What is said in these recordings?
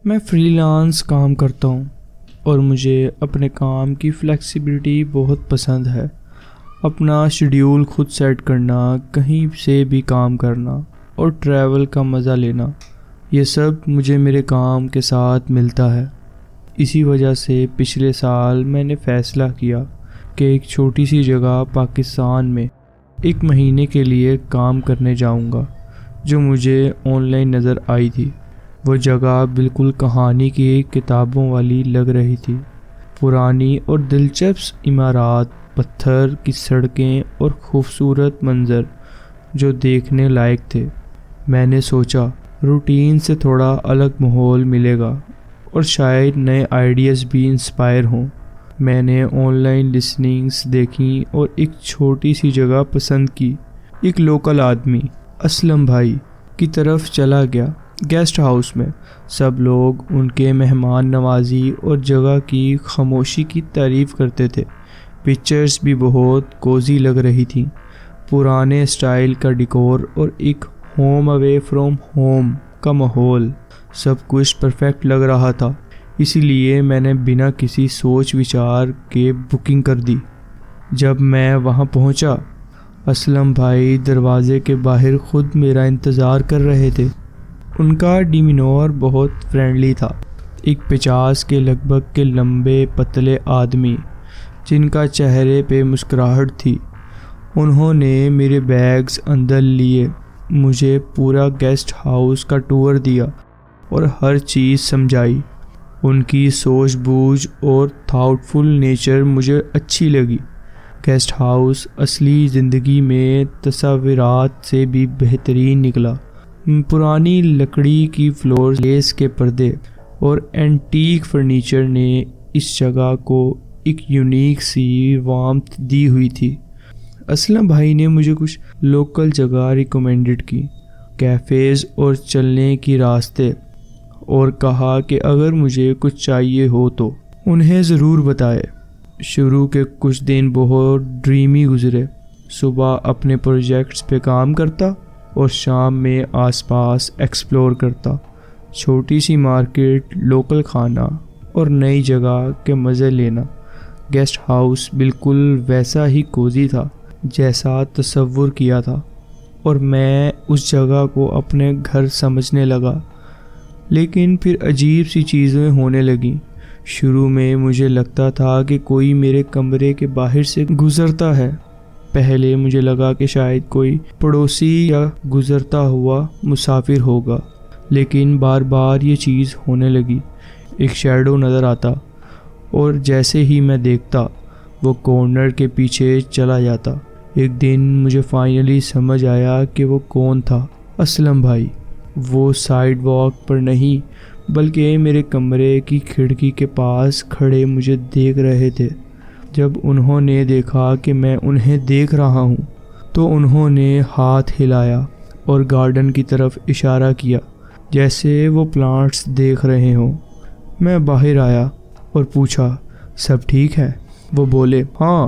میں free lance کام کرتا ہوں اور مجھے اپنے کام کی فلیکسیبلٹی بہت پسند ہے۔ اپنا شیڈیول خود سیٹ کرنا، کہیں سے بھی کام کرنا اور ٹریول کا مزہ لینا، یہ سب مجھے میرے کام کے ساتھ ملتا ہے۔ اسی وجہ سے پچھلے سال میں نے فیصلہ کیا کہ ایک چھوٹی سی جگہ پاکستان میں 1 مہینے کے لیے کام کرنے جاؤں گا، جو مجھے آن لائن نظر آئی تھی۔ وہ جگہ بالکل کہانی کی کتابوں والی لگ رہی تھی، پرانی اور دلچسپ عمارات، پتھر کی سڑکیں اور خوبصورت منظر جو دیکھنے لائق تھے۔ میں نے سوچا روٹین سے تھوڑا الگ ماحول ملے گا اور شاید نئے آئیڈیاز بھی انسپائر ہوں۔ میں نے آن لائن لسننگز دیکھیں اور ایک چھوٹی سی جگہ پسند کی۔ ایک لوکل آدمی اسلم بھائی کی طرف چلا گیا۔ گیسٹ ہاؤس میں سب لوگ ان کے مہمان نوازی اور جگہ کی خاموشی کی تعریف کرتے تھے۔ پکچرز بھی بہت کوزی لگ رہی تھیں، پرانے اسٹائل کا ڈیکور اور ایک ہوم اوے فرام ہوم کا ماحول، سب کچھ پرفیکٹ لگ رہا تھا۔ اسی لیے میں نے بنا کسی سوچ وچار کے بکنگ کر دی۔ جب میں وہاں پہنچا، اسلم بھائی دروازے کے باہر خود میرا انتظار کر رہے تھے۔ ان کا ڈیمینور بہت فرینڈلی تھا، ایک 50 کے لگ بھگ کے لمبے پتلے آدمی جن کا چہرے پہ مسکراہٹ تھی۔ انہوں نے میرے بیگز اندر لیے، مجھے پورا گیسٹ ہاؤس کا ٹور دیا اور ہر چیز سمجھائی۔ ان کی سوچ بوجھ اور تھاؤٹ فل نیچر مجھے اچھی لگی۔ گیسٹ ہاؤس اصلی زندگی میں تصورات سے بھی بہترین نکلا۔ پرانی لکڑی کی فلور لیس کے پردے اور اینٹیک فرنیچر نے اس جگہ کو ایک یونیک سی وارمتھ دی ہوئی تھی۔ اسلم بھائی نے مجھے کچھ لوکل جگہ ریکمینڈڈ کی، کیفیز اور چلنے کی راستے، اور کہا کہ اگر مجھے کچھ چاہیے ہو تو انہیں ضرور بتائے۔ شروع کے کچھ دن بہت ڈریمی گزرے۔ صبح اپنے پروجیکٹس پہ کام کرتا اور شام میں آس پاس ایکسپلور کرتا، چھوٹی سی مارکیٹ، لوکل کھانا اور نئی جگہ کے مزے لینا۔ گیسٹ ہاؤس بالکل ویسا ہی کوزی تھا جیسا تصور کیا تھا، اور میں اس جگہ کو اپنے گھر سمجھنے لگا۔ لیکن پھر عجیب سی چیزیں ہونے لگیں۔ شروع میں مجھے لگتا تھا کہ کوئی میرے کمرے کے باہر سے گزرتا ہے۔ پہلے مجھے لگا کہ شاید کوئی پڑوسی یا گزرتا ہوا مسافر ہوگا، لیکن بار بار یہ چیز ہونے لگی۔ ایک شیڈو نظر آتا اور جیسے ہی میں دیکھتا وہ کارنر کے پیچھے چلا جاتا۔ ایک دن مجھے فائنلی سمجھ آیا کہ وہ کون تھا، اسلم بھائی۔ وہ سائیڈ واک پر نہیں بلکہ میرے کمرے کی کھڑکی کے پاس کھڑے مجھے دیکھ رہے تھے۔ جب انہوں نے دیکھا کہ میں انہیں دیکھ رہا ہوں تو انہوں نے ہاتھ ہلایا اور گارڈن کی طرف اشارہ کیا جیسے وہ پلانٹس دیکھ رہے ہوں۔ میں باہر آیا اور پوچھا، سب ٹھیک ہے؟ وہ بولے، ہاں،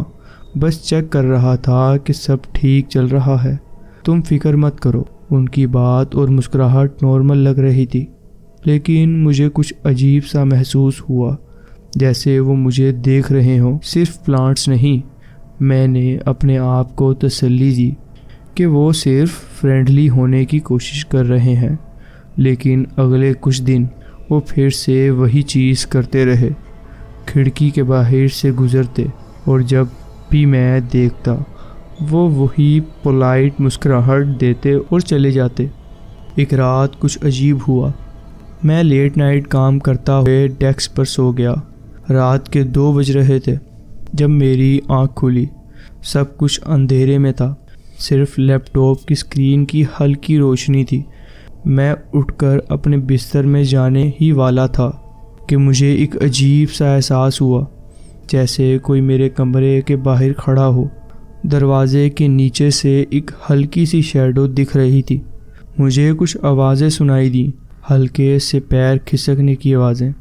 بس چیک کر رہا تھا کہ سب ٹھیک چل رہا ہے، تم فکر مت کرو۔ ان کی بات اور مسکراہٹ نارمل لگ رہی تھی، لیکن مجھے کچھ عجیب سا محسوس ہوا، جیسے وہ مجھے دیکھ رہے ہوں، صرف پلانٹس نہیں۔ میں نے اپنے آپ کو تسلی دی کہ وہ صرف فرینڈلی ہونے کی کوشش کر رہے ہیں، لیکن اگلے کچھ دن وہ پھر سے وہی چیز کرتے رہے، کھڑکی کے باہر سے گزرتے اور جب بھی میں دیکھتا وہ وہی پولائٹ مسکراہٹ دیتے اور چلے جاتے۔ ایک رات کچھ عجیب ہوا۔ میں لیٹ نائٹ کام کرتا ہوئے ڈیسک پر سو گیا۔ رات کے 2 بج رہے تھے جب میری آنکھ کھلی۔ سب کچھ اندھیرے میں تھا، صرف لیپ ٹاپ کی اسکرین کی ہلکی روشنی تھی۔ میں اٹھ کر اپنے بستر میں جانے ہی والا تھا کہ مجھے ایک عجیب سا احساس ہوا، جیسے کوئی میرے کمرے کے باہر کھڑا ہو۔ دروازے کے نیچے سے ایک ہلکی سی شیڈو دکھ رہی تھی۔ مجھے کچھ آوازیں سنائی دیں، ہلکے سے پیر کھسکنے کی آوازیں۔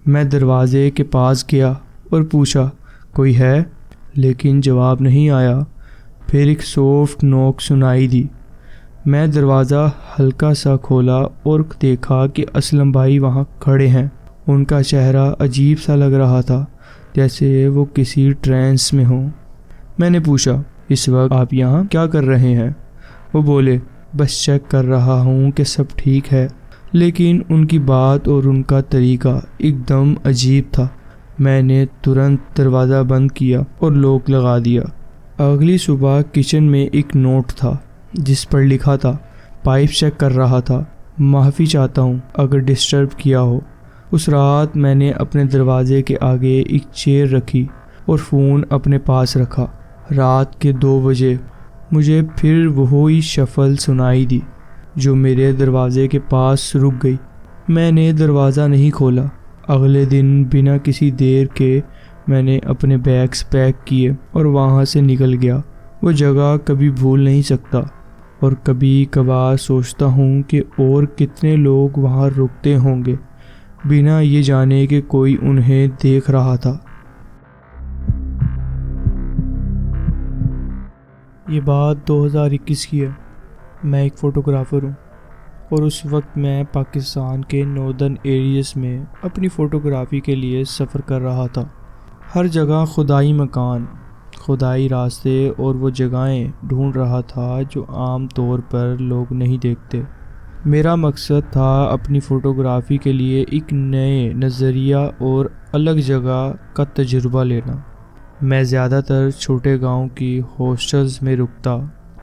میں دروازے کے پاس گیا اور پوچھا، کوئی ہے؟ لیکن جواب نہیں آیا۔ پھر ایک سافٹ نوک سنائی دی۔ میں دروازہ ہلکا سا کھولا اور دیکھا کہ اسلم بھائی وہاں کھڑے ہیں۔ ان کا چہرہ عجیب سا لگ رہا تھا، جیسے وہ کسی ٹرانس میں ہوں۔ میں نے پوچھا، اس وقت آپ یہاں کیا کر رہے ہیں؟ وہ بولے، بس چیک کر رہا ہوں کہ سب ٹھیک ہے۔ لیکن ان کی بات اور ان کا طریقہ ایک دم عجیب تھا۔ میں نے ترنت دروازہ بند کیا اور لاک لگا دیا۔ اگلی صبح کچن میں ایک نوٹ تھا جس پر لکھا تھا، پائپ چیک کر رہا تھا، معافی چاہتا ہوں اگر ڈسٹرب کیا ہو۔ اس رات میں نے اپنے دروازے کے آگے ایک چیئر رکھی اور فون اپنے پاس رکھا۔ رات کے 2 بجے مجھے پھر وہی شفل سنائی دی جو میرے دروازے کے پاس رک گئی۔ میں نے دروازہ نہیں کھولا۔ اگلے دن بنا کسی دیر کے میں نے اپنے بیگز پیک کیے اور وہاں سے نکل گیا۔ وہ جگہ کبھی بھول نہیں سکتا، اور کبھی کبھار سوچتا ہوں کہ اور کتنے لوگ وہاں رکتے ہوں گے بنا یہ جانے کہ کوئی انہیں دیکھ رہا تھا۔ یہ بات 2021 کی ہے۔ میں ایک فوٹوگرافر ہوں اور اس وقت میں پاکستان کے ناردرن ایریاز میں اپنی فوٹوگرافی کے لیے سفر کر رہا تھا۔ ہر جگہ خدائی مکان، خدائی راستے اور وہ جگہیں ڈھونڈ رہا تھا جو عام طور پر لوگ نہیں دیکھتے۔ میرا مقصد تھا اپنی فوٹوگرافی کے لیے ایک نئے نظریہ اور الگ جگہ کا تجربہ لینا۔ میں زیادہ تر چھوٹے گاؤں کی ہاسٹلز میں رکتا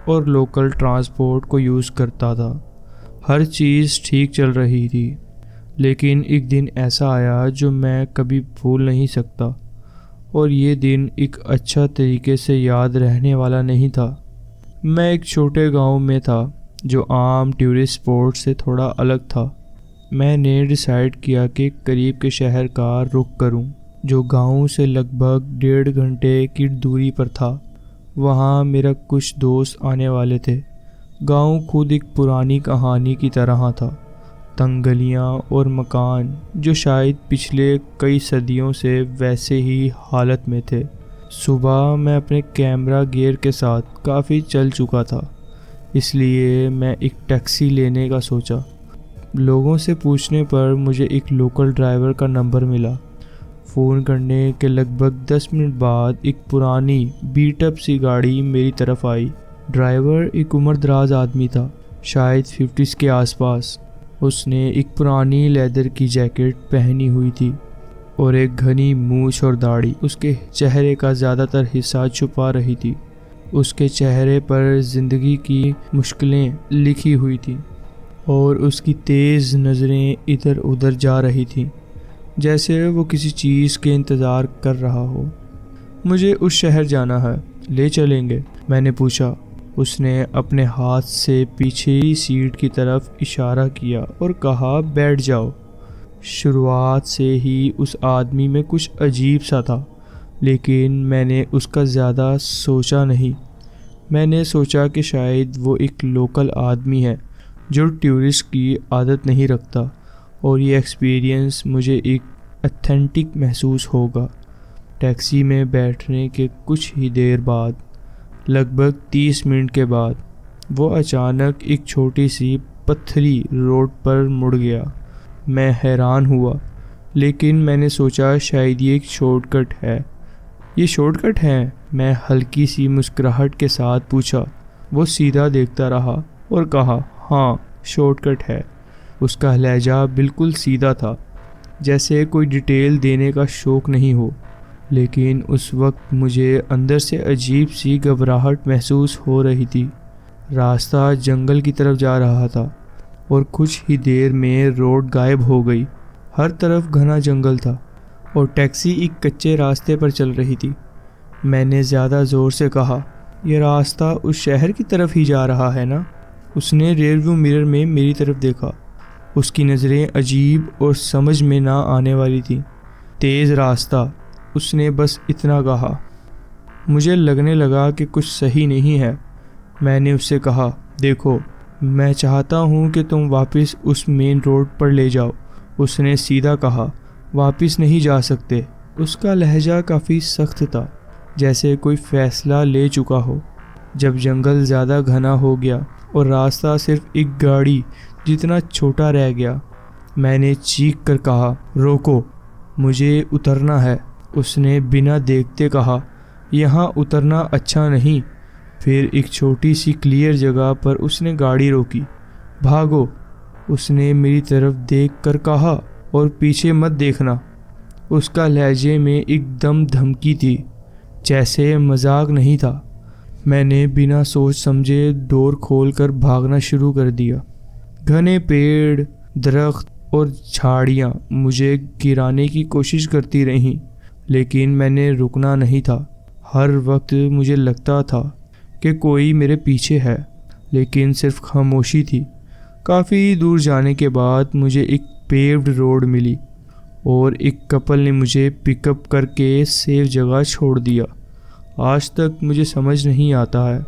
اور لوکل ٹرانسپورٹ کو یوز کرتا تھا۔ ہر چیز ٹھیک چل رہی تھی، لیکن ایک دن ایسا آیا جو میں کبھی بھول نہیں سکتا، اور یہ دن ایک اچھا طریقے سے یاد رہنے والا نہیں تھا۔ میں ایک چھوٹے گاؤں میں تھا جو عام ٹورسٹ اسپاٹ سے تھوڑا الگ تھا۔ میں نے ڈیسائیڈ کیا کہ قریب کے شہر کا رخ کروں جو گاؤں سے لگ بھگ 1.5 گھنٹے کی دوری پر تھا۔ وہاں میرا کچھ دوست آنے والے تھے۔ گاؤں خود ایک پرانی کہانی کی طرح تھا، تنگ گلیاں اور مکان جو شاید پچھلے کئی صدیوں سے ویسے ہی حالت میں تھے۔ صبح میں اپنے کیمرہ گیئر کے ساتھ کافی چل چکا تھا، اس لیے میں ایک ٹیکسی لینے کا سوچا۔ لوگوں سے پوچھنے پر مجھے ایک لوکل ڈرائیور کا نمبر ملا۔ فون کرنے کے لگ بھگ 10 منٹ بعد ایک پرانی بیٹ اپ سی گاڑی میری طرف آئی۔ ڈرائیور ایک عمر دراز آدمی تھا، شاید 50s کے آس پاس۔ اس نے ایک پرانی لیدر کی جیکٹ پہنی ہوئی تھی اور ایک گھنی مونچھ اور داڑھی اس کے چہرے کا زیادہ تر حصہ چھپا رہی تھی۔ اس کے چہرے پر زندگی کی مشکلیں لکھی ہوئی تھیں اور اس کی تیز نظریں ادھر ادھر جا رہی تھیں، جیسے وہ کسی چیز کے انتظار کر رہا ہو۔ مجھے اس شہر جانا ہے، لے چلیں گے؟ میں نے پوچھا۔ اس نے اپنے ہاتھ سے پیچھے سیٹ کی طرف اشارہ کیا اور کہا، بیٹھ جاؤ۔ شروعات سے ہی اس آدمی میں کچھ عجیب سا تھا، لیکن میں نے اس کا زیادہ سوچا نہیں۔ میں نے سوچا کہ شاید وہ ایک لوکل آدمی ہے جو ٹورسٹ کی عادت نہیں رکھتا، اور یہ ایکسپیرینس مجھے ایک اتھینٹک محسوس ہوگا۔ ٹیکسی میں بیٹھنے کے کچھ ہی دیر بعد، لگ بھگ 30 منٹ کے بعد، وہ اچانک ایک چھوٹی سی پتھری روڈ پر مڑ گیا۔ میں حیران ہوا، لیکن میں نے سوچا شاید یہ ایک شارٹ کٹ ہے۔ یہ شارٹ کٹ ہے؟ میں ہلکی سی مسکراہٹ کے ساتھ پوچھا۔ وہ سیدھا دیکھتا رہا اور کہا، ہاں شارٹ کٹ ہے۔ اس کا لہجہ بالکل سیدھا تھا، جیسے کوئی ڈیٹیل دینے کا شوق نہیں ہو، لیکن اس وقت مجھے اندر سے عجیب سی گھبراہٹ محسوس ہو رہی تھی۔ راستہ جنگل کی طرف جا رہا تھا اور کچھ ہی دیر میں روڈ غائب ہو گئی۔ ہر طرف گھنا جنگل تھا اور ٹیکسی ایک کچے راستے پر چل رہی تھی۔ میں نے زیادہ زور سے کہا، یہ راستہ اس شہر کی طرف ہی جا رہا ہے نا؟ اس نے ریئر ویو مرر میں میری طرف دیکھا۔ اس کی نظریں عجیب اور سمجھ میں نہ آنے والی تھیں۔ تیز راستہ، اس نے بس اتنا کہا۔ مجھے لگنے لگا کہ کچھ صحیح نہیں ہے۔ میں نے اس سے کہا، دیکھو، میں چاہتا ہوں کہ تم واپس اس مین روڈ پر لے جاؤ۔ اس نے سیدھا کہا، واپس نہیں جا سکتے۔ اس کا لہجہ کافی سخت تھا، جیسے کوئی فیصلہ لے چکا ہو۔ جب جنگل زیادہ گھنا ہو گیا اور راستہ صرف ایک گاڑی جتنا چھوٹا رہ گیا، میں نے چیخ کر کہا، روکو، مجھے اترنا ہے۔ اس نے بنا دیکھتے کہا، یہاں اترنا اچھا نہیں۔ پھر ایک چھوٹی سی کلیئر جگہ پر اس نے گاڑی روکی۔ بھاگو، اس نے میری طرف دیکھ کر کہا، اور پیچھے مت دیکھنا۔ اس کا لہجے میں ایک دم دھمکی تھی، جیسے مذاق نہیں تھا۔ میں نے بنا سوچ سمجھے ڈور کھول کر بھاگنا شروع کر دیا۔ گھنے پیڑ، درخت اور جھاڑیاں مجھے گرانے کی کوشش کرتی رہیں، لیکن میں نے رکنا نہیں تھا۔ ہر وقت مجھے لگتا تھا کہ کوئی میرے پیچھے ہے، لیکن صرف خاموشی تھی۔ کافی دور جانے کے بعد مجھے ایک پیوڈ روڈ ملی اور ایک کپل نے مجھے پک اپ کر کے سیف جگہ چھوڑ دیا۔ آج تک مجھے سمجھ نہیں آتا ہے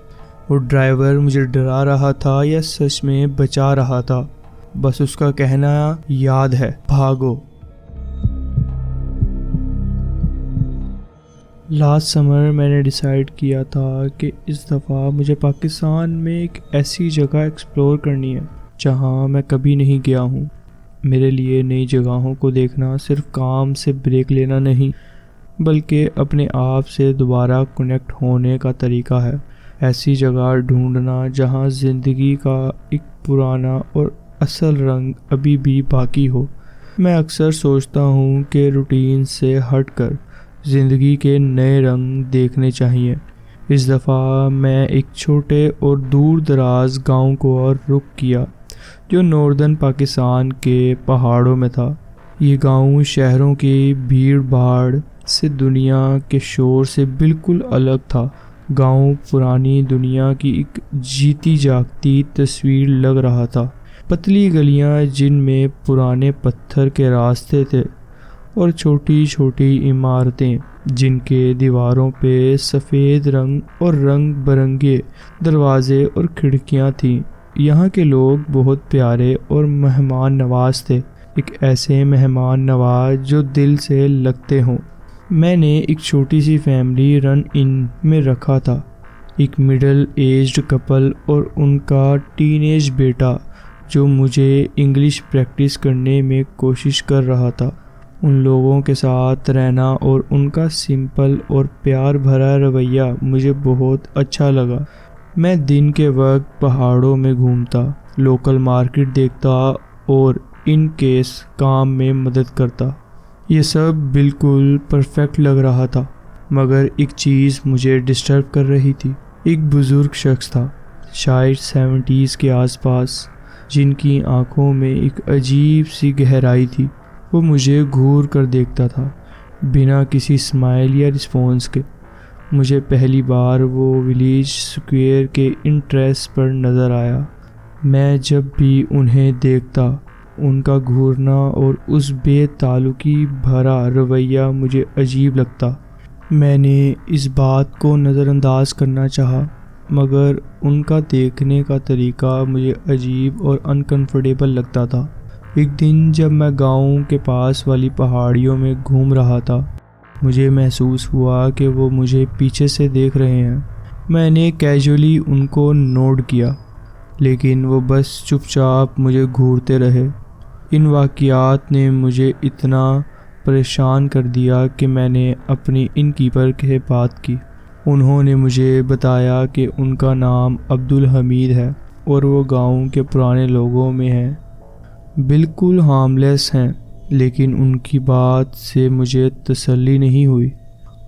وہ ڈرائیور مجھے ڈرا رہا تھا یا سچ میں بچا رہا تھا۔ بس اس کا کہنا یاد ہے، بھاگو۔ لاسٹ سمر میں نے ڈیسائیڈ کیا تھا کہ اس دفعہ مجھے پاکستان میں ایک ایسی جگہ ایکسپلور کرنی ہے جہاں میں کبھی نہیں گیا ہوں۔ میرے لیے نئی جگہوں کو دیکھنا صرف کام سے بریک لینا نہیں، بلکہ اپنے آپ سے دوبارہ کنیکٹ ہونے کا طریقہ ہے۔ ایسی جگہ ڈھونڈنا جہاں زندگی کا ایک پرانا اور اصل رنگ ابھی بھی باقی ہو۔ میں اکثر سوچتا ہوں کہ روٹین سے ہٹ کر زندگی کے نئے رنگ دیکھنے چاہیے۔ اس دفعہ میں ایک چھوٹے اور دور دراز گاؤں کو اور رخ کیا جو ناردرن پاکستان کے پہاڑوں میں تھا۔ یہ گاؤں شہروں کی بھیڑ بھاڑ سے، دنیا کے شور سے بالکل الگ تھا۔ گاؤں پرانی دنیا کی ایک جیتی جاگتی تصویر لگ رہا تھا۔ پتلی گلیاں جن میں پرانے پتھر کے راستے تھے اور چھوٹی چھوٹی عمارتیں جن کے دیواروں پہ سفید رنگ اور رنگ برنگے دروازے اور کھڑکیاں تھیں۔ یہاں کے لوگ بہت پیارے اور مہمان نواز تھے، ایک ایسے مہمان نواز جو دل سے لگتے ہوں۔ میں نے ایک چھوٹی سی فیملی رن ان میں رکھا تھا، ایک مڈل ایجڈ کپل اور ان کا ٹین ایج بیٹا جو مجھے انگلش پریکٹس کرنے میں کوشش کر رہا تھا۔ ان لوگوں کے ساتھ رہنا اور ان کا سمپل اور پیار بھرا رویہ مجھے بہت اچھا لگا۔ میں دن کے وقت پہاڑوں میں گھومتا، لوکل مارکیٹ دیکھتا اور ان کیس کام میں مدد کرتا۔ یہ سب بالکل پرفیکٹ لگ رہا تھا، مگر ایک چیز مجھے ڈسٹرب کر رہی تھی۔ ایک بزرگ شخص تھا، شاید 70s کے آس پاس، جن کی آنکھوں میں ایک عجیب سی گہرائی تھی۔ وہ مجھے گھور کر دیکھتا تھا، بنا کسی اسمائل یا رسپانس کے۔ مجھے پہلی بار وہ ولیج اسکوائر کے انٹریس پر نظر آیا۔ میں جب بھی انہیں دیکھتا، ان کا گھورنا اور اس بے تعلقی بھرا رویہ مجھے عجیب لگتا۔ میں نے اس بات کو نظر انداز کرنا چاہا، مگر ان کا دیکھنے کا طریقہ مجھے عجیب اور انکمفرٹیبل لگتا تھا۔ ایک دن جب میں گاؤں کے پاس والی پہاڑیوں میں گھوم رہا تھا، مجھے محسوس ہوا کہ وہ مجھے پیچھے سے دیکھ رہے ہیں۔ میں نے کیجولی ان کو نوٹ کیا، لیکن وہ بس چپ چاپ مجھے گھورتے رہے۔ ان واقعات نے مجھے اتنا پریشان کر دیا کہ میں نے اپنی ان کیپر سے بات کی۔ انہوں نے مجھے بتایا کہ ان کا نام عبدالحمید ہے اور وہ گاؤں کے پرانے لوگوں میں ہیں، بالکل ہارملیس ہیں، لیکن ان کی بات سے مجھے تسلی نہیں ہوئی۔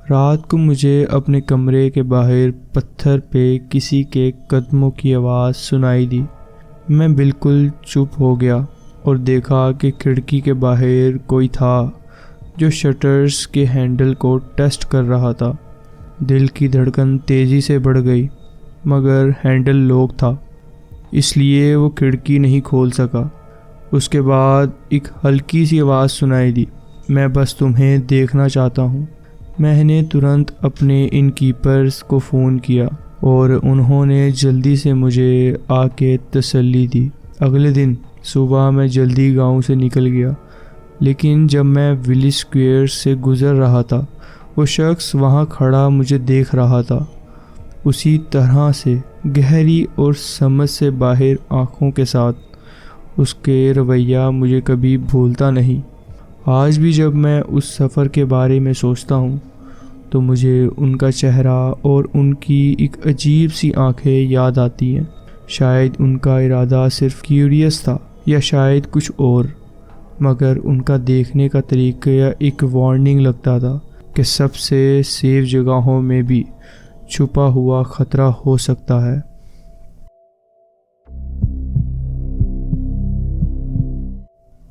رات کو مجھے اپنے کمرے کے باہر پتھر پہ کسی کے قدموں کی آواز سنائی دی۔ میں بالکل چپ ہو گیا اور دیکھا کہ کھڑکی کے باہر کوئی تھا جو شٹرز کے ہینڈل کو ٹیسٹ کر رہا تھا۔ دل کی دھڑکن تیزی سے بڑھ گئی، مگر ہینڈل لاک تھا، اس لیے وہ کھڑکی نہیں کھول سکا۔ اس کے بعد ایک ہلکی سی آواز سنائی دی، میں بس تمہیں دیکھنا چاہتا ہوں۔ میں نے ترنت اپنے ان کیپرز کو فون کیا اور انہوں نے جلدی سے مجھے آ کے تسلی دی۔ اگلے دن صبح میں جلدی گاؤں سے نکل گیا، لیکن جب میں ولی اسکوائر سے گزر رہا تھا، وہ شخص وہاں کھڑا مجھے دیکھ رہا تھا۔ اسی طرح سے گہری اور سمجھ سے باہر آنکھوں کے ساتھ اس کے رویہ مجھے کبھی بھولتا نہیں۔ آج بھی جب میں اس سفر کے بارے میں سوچتا ہوں تو مجھے ان کا چہرہ اور ان کی ایک عجیب سی آنکھیں یاد آتی ہیں۔ شاید ان کا ارادہ صرف کیوریس تھا یا شاید کچھ اور، مگر ان کا دیکھنے کا طریقہ ایک وارننگ لگتا تھا کہ سب سے سیف جگہوں میں بھی چھپا ہوا خطرہ ہو سکتا ہے۔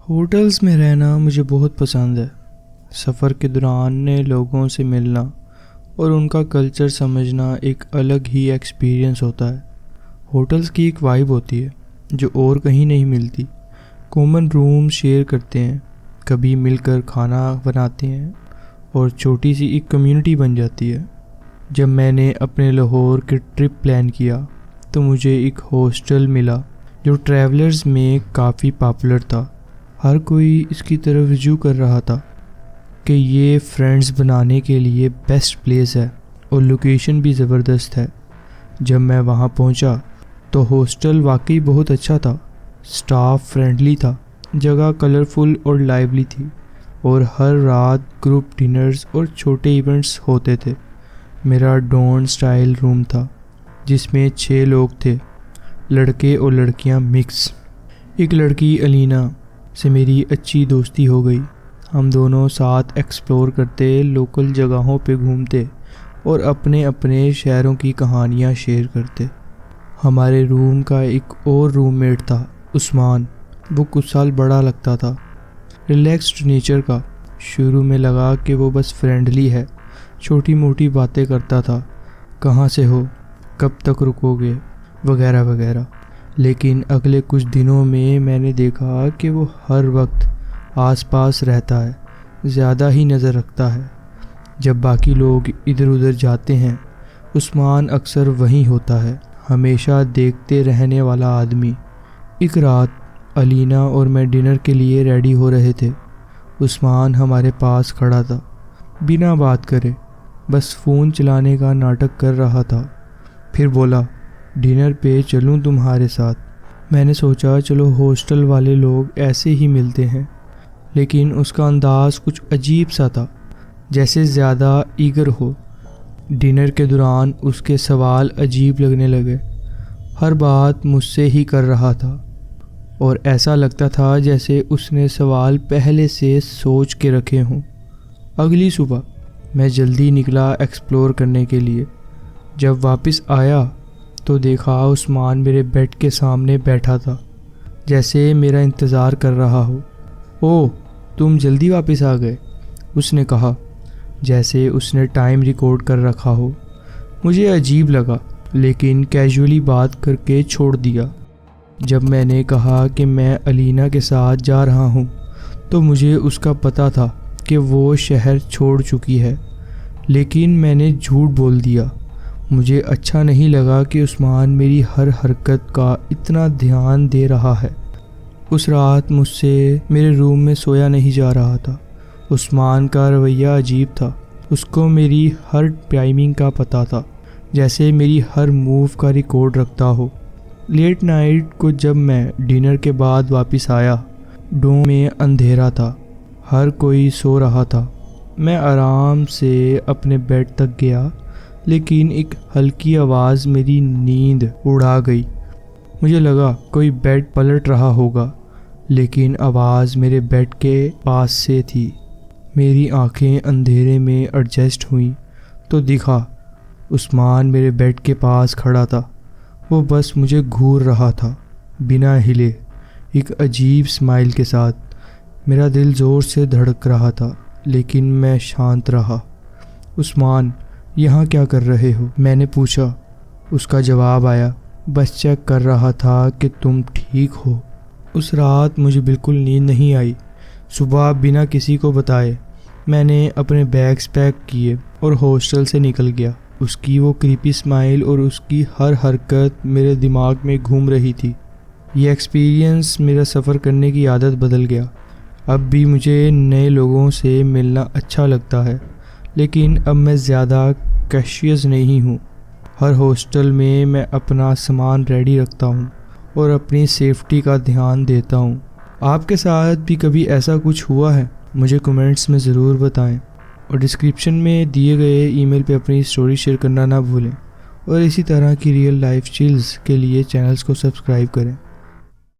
ہوٹلز میں رہنا مجھے بہت پسند ہے۔ سفر کے دوران نئے لوگوں سے ملنا اور ان کا کلچر سمجھنا ایک الگ ہی ایکسپیرینس ہوتا ہے۔ ہوٹلز کی ایک وائب ہوتی ہے جو اور کہیں نہیں ملتی۔ کامن روم شیئر کرتے ہیں، کبھی مل کر کھانا بناتے ہیں اور چھوٹی سی ایک کمیونٹی بن جاتی ہے۔ جب میں نے اپنے لاہور کے ٹرپ پلان کیا تو مجھے ایک ہاسٹل ملا جو ٹریولرز میں کافی پاپولر تھا۔ ہر کوئی اس کی طرف رجوع کر رہا تھا کہ یہ فرینڈز بنانے کے لیے بیسٹ پلیس ہے اور لوکیشن بھی زبردست ہے۔ جب میں وہاں پہنچا تو ہاسٹل واقعی بہت اچھا تھا۔ سٹاف فرینڈلی تھا، جگہ کلرفل اور لائیولی تھی، اور ہر رات گروپ ڈنرز اور چھوٹے ایونٹس ہوتے تھے۔ میرا ڈون سٹائل روم تھا جس میں 6 لوگ تھے، لڑکے اور لڑکیاں مکس۔ ایک لڑکی الینا سے میری اچھی دوستی ہو گئی۔ ہم دونوں ساتھ ایکسپلور کرتے، لوکل جگہوں پہ گھومتے اور اپنے اپنے شہروں کی کہانیاں شیئر کرتے۔ ہمارے روم کا ایک اور روم میٹ تھا، عثمان۔ وہ کچھ سال بڑا لگتا تھا، ریلیکسڈ نیچر کا۔ شروع میں لگا کہ وہ بس فرینڈلی ہے، چھوٹی موٹی باتیں کرتا تھا، کہاں سے ہو، کب تک رکو گے، وغیرہ وغیرہ۔ لیکن اگلے کچھ دنوں میں میں نے دیکھا کہ وہ ہر وقت آس پاس رہتا ہے، زیادہ ہی نظر رکھتا ہے۔ جب باقی لوگ ادھر ادھر جاتے ہیں، عثمان اکثر وہیں ہوتا ہے، ہمیشہ دیکھتے رہنے والا آدمی۔ ایک رات الینا اور میں ڈنر کے لیے ریڈی ہو رہے تھے۔ عثمان ہمارے پاس کھڑا تھا، بنا بات کرے، بس فون چلانے کا ناٹک کر رہا تھا۔ پھر بولا، ڈنر پہ چلوں تمہارے ساتھ؟ میں نے سوچا چلو، ہاسٹل والے لوگ ایسے ہی ملتے ہیں، لیکن اس کا انداز کچھ عجیب سا تھا، جیسے زیادہ ایگر ہو۔ ڈنر کے دوران اس کے سوال عجیب لگنے لگے، ہر بات مجھ سے ہی کر رہا تھا، اور ایسا لگتا تھا جیسے اس نے سوال پہلے سے سوچ کے رکھے ہوں۔ اگلی صبح میں جلدی نکلا ایکسپلور کرنے کے لیے۔ جب واپس آیا تو دیکھا عثمان میرے بیڈ کے سامنے بیٹھا تھا، جیسے میرا انتظار کر رہا ہو۔ اوہ، تم جلدی واپس آ گئے، اس نے کہا، جیسے اس نے ٹائم ریکارڈ کر رکھا ہو۔ مجھے عجیب لگا، لیکن کیجولی بات کر کے چھوڑ دیا۔ جب میں نے کہا کہ میں الینا کے ساتھ جا رہا ہوں تو مجھے اس کا پتہ تھا کہ وہ شہر چھوڑ چکی ہے، لیکن میں نے جھوٹ بول دیا۔ مجھے اچھا نہیں لگا کہ عثمان میری ہر حرکت کا اتنا دھیان دے رہا ہے۔ اس رات مجھ سے میرے روم میں سویا نہیں جا رہا تھا۔ عثمان کا رویہ عجیب تھا، اس کو میری ہر ٹائمنگ کا پتہ تھا، جیسے میری ہر موو کا ریکارڈ رکھتا ہو۔ لیٹ نائٹ کو جب میں ڈنر کے بعد واپس آیا، ڈوم میں اندھیرا تھا، ہر کوئی سو رہا تھا۔ میں آرام سے اپنے بیڈ تک گیا، لیکن ایک ہلکی آواز میری نیند اڑا گئی۔ مجھے لگا کوئی بیڈ پلٹ رہا ہوگا، لیکن آواز میرے بیڈ کے پاس سے تھی۔ میری آنکھیں اندھیرے میں ایڈجسٹ ہوئیں تو دیکھا عثمان میرے بیڈ کے پاس کھڑا تھا۔ وہ بس مجھے گھور رہا تھا، بنا ہلے، ایک عجیب اسمائل کے ساتھ۔ میرا دل زور سے دھڑک رہا تھا، لیکن میں شانت رہا۔ عثمان، یہاں کیا کر رہے ہو؟ میں نے پوچھا۔ اس کا جواب آیا، بس چیک کر رہا تھا کہ تم ٹھیک ہو۔ اس رات مجھے بالکل نیند نہیں آئی۔ صبح بنا کسی کو بتائے میں نے اپنے بیگز پیک کیے اور ہاسٹل سے نکل گیا۔ اس کی وہ کریپی اسمائل اور اس کی ہر حرکت میرے دماغ میں گھوم رہی تھی۔ یہ ایکسپیرینس میرا سفر کرنے کی عادت بدل گیا۔ اب بھی مجھے نئے لوگوں سے ملنا اچھا لگتا ہے، لیکن اب میں زیادہ کیشیس نہیں ہوں۔ ہر ہاسٹل میں میں اپنا سامان ریڈی رکھتا ہوں اور اپنی سیفٹی کا دھیان دیتا ہوں۔ آپ کے ساتھ بھی کبھی ایسا کچھ ہوا ہے؟ مجھے کمنٹس میں ضرور بتائیں، اور ڈسکرپشن میں دیے گئے ای میل پہ اپنی سٹوری شیئر کرنا نہ بھولیں، اور اسی طرح کی ریئل لائف چیلز کے لیے چینلز کو سبسکرائب کریں۔